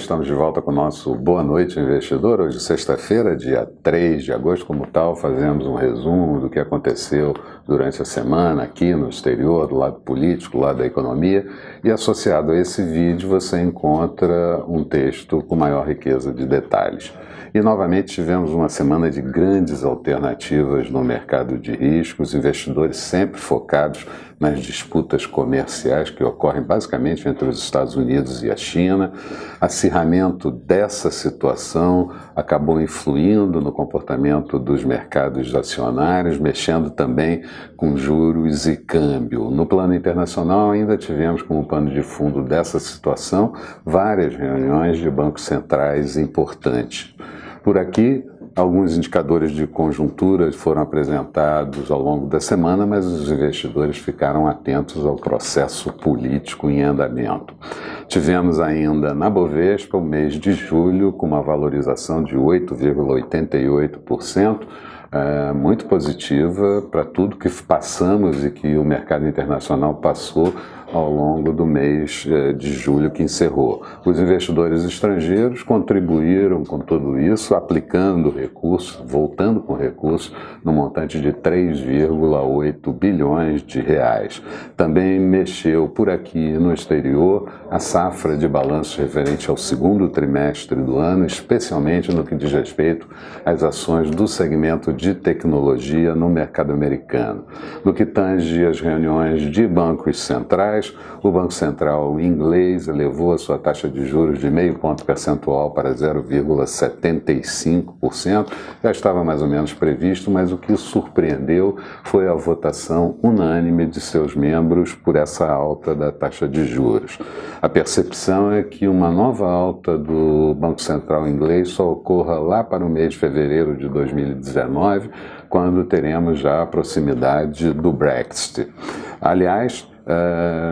estamos de volta com o nosso Boa Noite Investidor. Hoje, sexta-feira, dia 3 de agosto, como tal, fazemos um resumo do que aconteceu durante a semana aqui no exterior, do lado político, do lado da economia. E associado a esse vídeo você encontra um texto com maior riqueza de detalhes. E novamente tivemos uma semana de grandes alternativas no mercado de risco, os investidores sempre focados nas disputas comerciais que ocorrem basicamente entre os Estados Unidos e a China. Acirramento dessa situação acabou influindo no comportamento dos mercados acionários, mexendo também com juros e câmbio. No plano internacional, ainda tivemos como pano de fundo dessa situação várias reuniões de bancos centrais importantes. Por aqui, alguns indicadores de conjuntura foram apresentados ao longo da semana, mas os investidores ficaram atentos ao processo político em andamento. Tivemos ainda na Bovespa o mês de julho com uma valorização de 8,88%, muito positiva para tudo que passamos e que o mercado internacional passou ao longo do mês de julho que encerrou. Os investidores estrangeiros contribuíram com tudo isso, aplicando recursos, voltando com recursos, no montante de 3,8 bilhões de reais. Também mexeu por aqui no exterior a safra de balanços referente ao segundo trimestre do ano, especialmente no que diz respeito às ações do segmento de tecnologia no mercado americano. No que tange às reuniões de bancos centrais, o Banco Central inglês elevou a sua taxa de juros de meio ponto percentual para 0,75%. Já estava mais ou menos previsto, mas o que surpreendeu foi a votação unânime de seus membros por essa alta da taxa de juros. A percepção é que uma nova alta do Banco Central inglês só ocorra lá para o mês de fevereiro de 2019, quando teremos já a proximidade do Brexit. Aliás,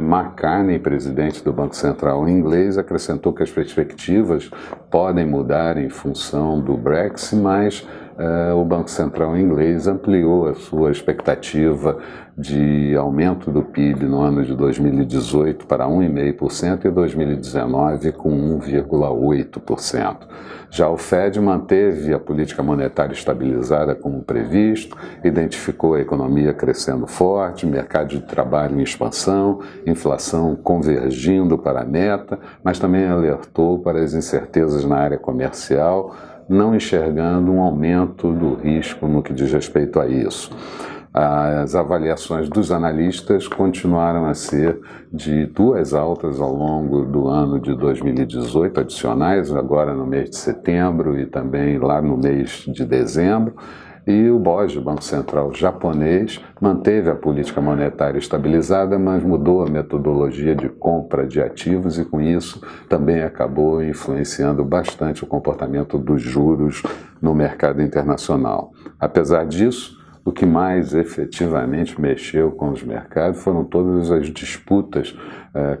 Mark Carney, presidente do Banco Central inglês, acrescentou que as perspectivas podem mudar em função do Brexit, mas o Banco Central inglês ampliou a sua expectativa de aumento do PIB no ano de 2018 para 1,5% e 2019 com 1,8%. Já o Fed manteve a política monetária estabilizada como previsto, identificou a economia crescendo forte, mercado de trabalho em expansão, inflação convergindo para a meta, mas também alertou para as incertezas na área comercial, não enxergando um aumento do risco no que diz respeito a isso. As avaliações dos analistas continuaram a ser de duas altas ao longo do ano de 2018, adicionais agora no mês de setembro e também lá no mês de dezembro. E o BOJ, o Banco Central japonês, manteve a política monetária estabilizada, mas mudou a metodologia de compra de ativos e, com isso, também acabou influenciando bastante o comportamento dos juros no mercado internacional. Apesar disso, o que mais efetivamente mexeu com os mercados foram todas as disputas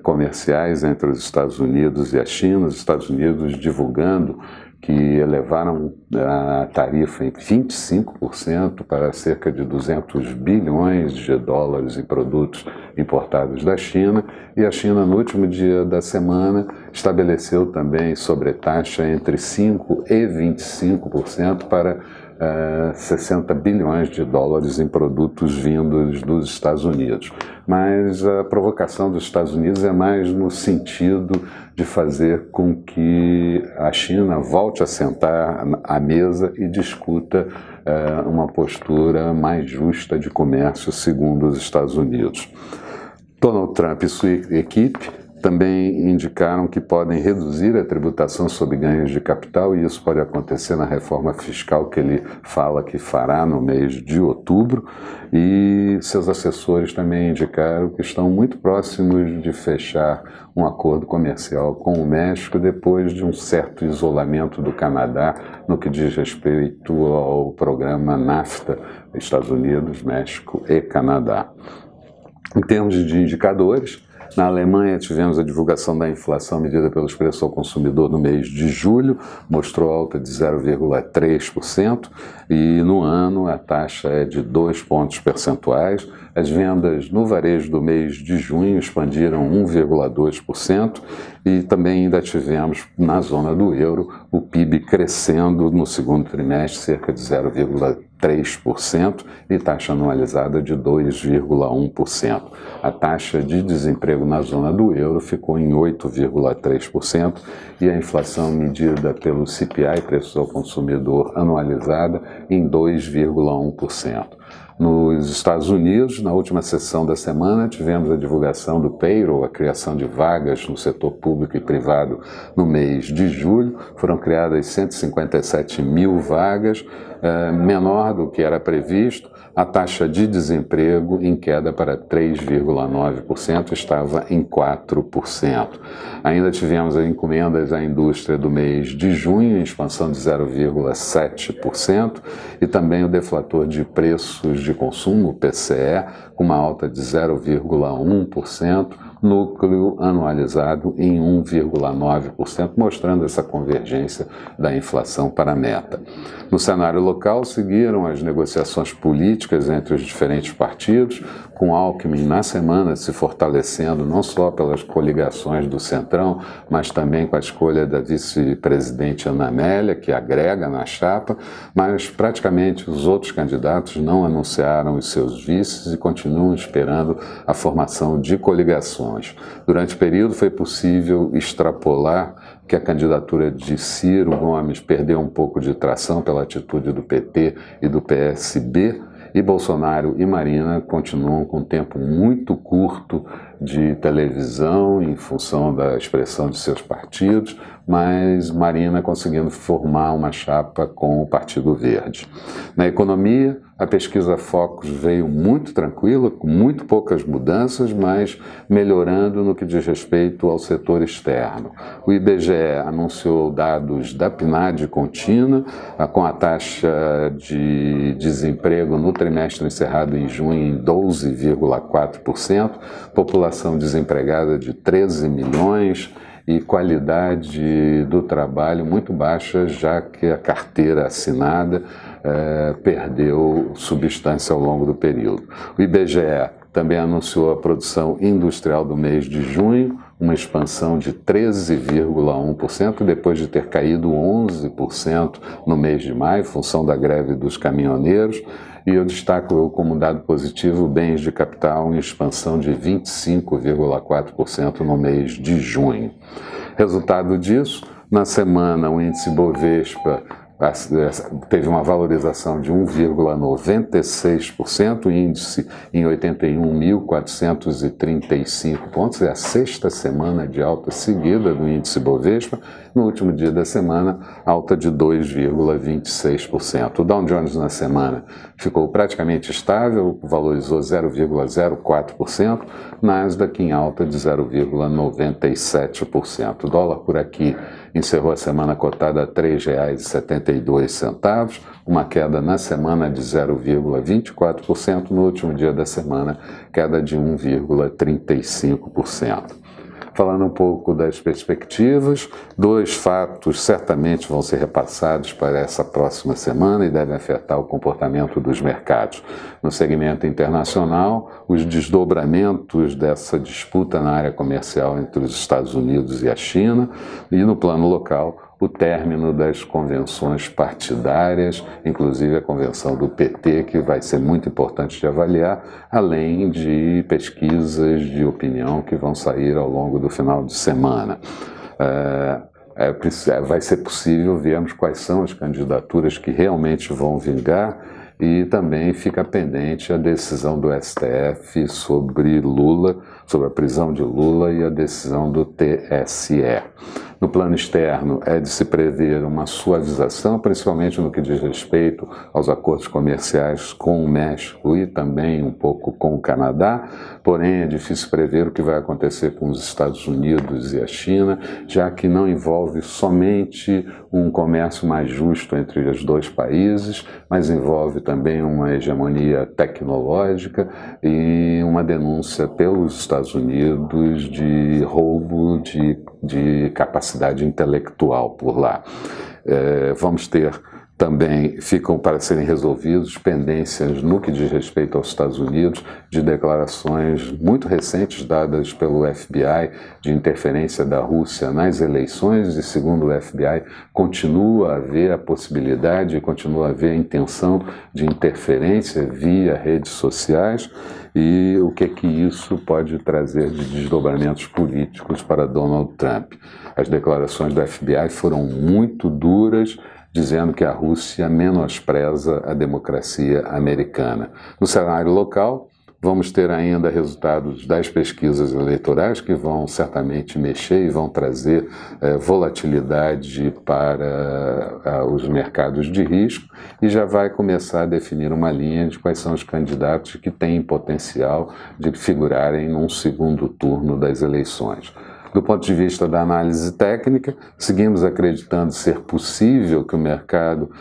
comerciais entre os Estados Unidos e a China, os Estados Unidos divulgando que elevaram a tarifa em 25% para cerca de 200 bilhões de dólares em produtos importados da China, e a China, no último dia da semana, estabeleceu também sobretaxa entre 5% e 25% para 60 bilhões de dólares em produtos vindos dos Estados Unidos. Mas a provocação dos Estados Unidos é mais no sentido de fazer com que a China volte a sentar à mesa e discuta uma postura mais justa de comércio, segundo os Estados Unidos. Donald Trump e sua equipe também indicaram que podem reduzir a tributação sobre ganhos de capital, e isso pode acontecer na reforma fiscal que ele fala que fará no mês de outubro, e seus assessores também indicaram que estão muito próximos de fechar um acordo comercial com o México depois de um certo isolamento do Canadá no que diz respeito ao programa NAFTA, Estados Unidos, México e Canadá. Em termos de indicadores, na Alemanha tivemos a divulgação da inflação medida pelos preços ao consumidor no mês de julho, mostrou alta de 0,3%, e no ano a taxa é de 2 pontos percentuais. As vendas no varejo do mês de junho expandiram 1,2% e também ainda tivemos na zona do euro o PIB crescendo no segundo trimestre cerca de 0,3% e taxa anualizada de 2,1%. A taxa de desemprego na zona do euro ficou em 8,3% e a inflação medida pelo CPI, preços ao consumidor anualizada, em 2,1%. Nos Estados Unidos, na última sessão da semana, tivemos a divulgação do payroll, a criação de vagas no setor público e privado no mês de julho. Foram criadas 157 mil vagas, menor do que era previsto. A taxa de desemprego em queda para 3,9%, estava em 4%. Ainda tivemos as encomendas à indústria do mês de junho, em expansão de 0,7%, e também o deflator de preços de consumo, PCE, com uma alta de 0,1%, núcleo anualizado em 1,9%, mostrando essa convergência da inflação para a meta. No cenário local, seguiram as negociações políticas entre os diferentes partidos, com Alckmin na semana se fortalecendo não só pelas coligações do Centrão, mas também com a escolha da vice-presidente Ana Amélia, que agrega na chapa, mas praticamente os outros candidatos não anunciaram os seus vices e continuam esperando a formação de coligações. Durante o período foi possível extrapolar que a candidatura de Ciro Gomes perdeu um pouco de tração pela atitude do PT e do PSB, e Bolsonaro e Marina continuam com um tempo muito curto de televisão em função da expressão de seus partidos, mas Marina conseguindo formar uma chapa com o Partido Verde. Na economia, a pesquisa Focus veio muito tranquila, com muito poucas mudanças, mas melhorando no que diz respeito ao setor externo. O IBGE anunciou dados da PNAD contínua, com a taxa de desemprego no trimestre encerrado em junho em 12,4%, população desempregada de 13 milhões, e qualidade do trabalho muito baixa, já que a carteira assinada perdeu substância ao longo do período. O IBGE também anunciou a produção industrial do mês de junho, uma expansão de 13,1%, depois de ter caído 11% no mês de maio, em função da greve dos caminhoneiros. E eu destaco como dado positivo bens de capital em expansão de 25,4% no mês de junho. Resultado disso, na semana o índice Bovespa teve uma valorização de 1,96%, o índice em 81.435 pontos, é a sexta semana de alta seguida do índice Bovespa. No último dia da semana, alta de 2,26%. O Dow Jones na semana ficou praticamente estável, valorizou 0,04%, Nasdaq em alta de 0,97%. O dólar por aqui encerrou a semana cotada a R$ 3,72, uma queda na semana de 0,24%, no último dia da semana, queda de 1,35%. Falando um pouco das perspectivas, dois fatos certamente vão ser repassados para essa próxima semana e devem afetar o comportamento dos mercados. No segmento internacional, os desdobramentos dessa disputa na área comercial entre os Estados Unidos e a China, e no plano local, o término das convenções partidárias, inclusive a convenção do PT, que vai ser muito importante de avaliar, além de pesquisas de opinião que vão sair ao longo do final de semana. Vai ser possível vermos quais são as candidaturas que realmente vão vingar, e também fica pendente a decisão do STF sobre Lula, sobre a prisão de Lula, e a decisão do TSE. No plano externo, é de se prever uma suavização, principalmente no que diz respeito aos acordos comerciais com o México e também um pouco com o Canadá, porém é difícil prever o que vai acontecer com os Estados Unidos e a China, já que não envolve somente um comércio mais justo entre os dois países, mas envolve também uma hegemonia tecnológica e uma denúncia pelos Estados Unidos de roubo de capacidade intelectual por lá. Vamos ter Também ficam para serem resolvidos pendências no que diz respeito aos Estados Unidos, de declarações muito recentes dadas pelo FBI de interferência da Rússia nas eleições, e segundo o FBI, continua a haver a possibilidade, continua a haver a intenção de interferência via redes sociais, e o que isso pode trazer de desdobramentos políticos para Donald Trump. As declarações do FBI foram muito duras, dizendo que a Rússia menospreza a democracia americana. No cenário local, vamos ter ainda resultados das pesquisas eleitorais que vão certamente mexer e vão trazer volatilidade para os mercados de risco, e já vai começar a definir uma linha de quais são os candidatos que têm potencial de figurarem num segundo turno das eleições. Do ponto de vista da análise técnica, seguimos acreditando ser possível que o mercado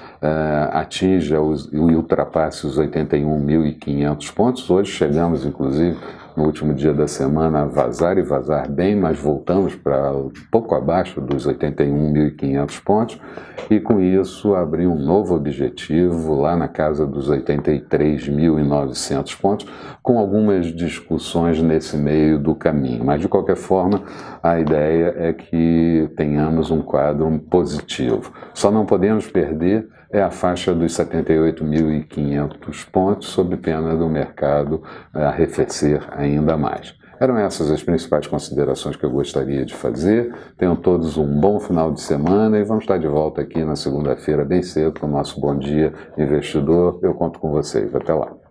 atinja e ultrapasse os 81.500 pontos. Hoje chegamos, inclusive, no último dia da semana, a vazar e vazar bem, mas voltamos para pouco abaixo dos 81.500 pontos, e com isso abrir um novo objetivo lá na casa dos 83.900 pontos, com algumas discussões nesse meio do caminho. Mas, de qualquer forma, a ideia é que tenhamos um quadro positivo. Só não podemos perder a faixa dos 78.500 pontos, sob pena do mercado arrefecer ainda mais. Eram essas as principais considerações que eu gostaria de fazer. Tenham todos um bom final de semana e vamos estar de volta aqui na segunda-feira bem cedo com o nosso Bom Dia Investidor. Eu conto com vocês. Até lá.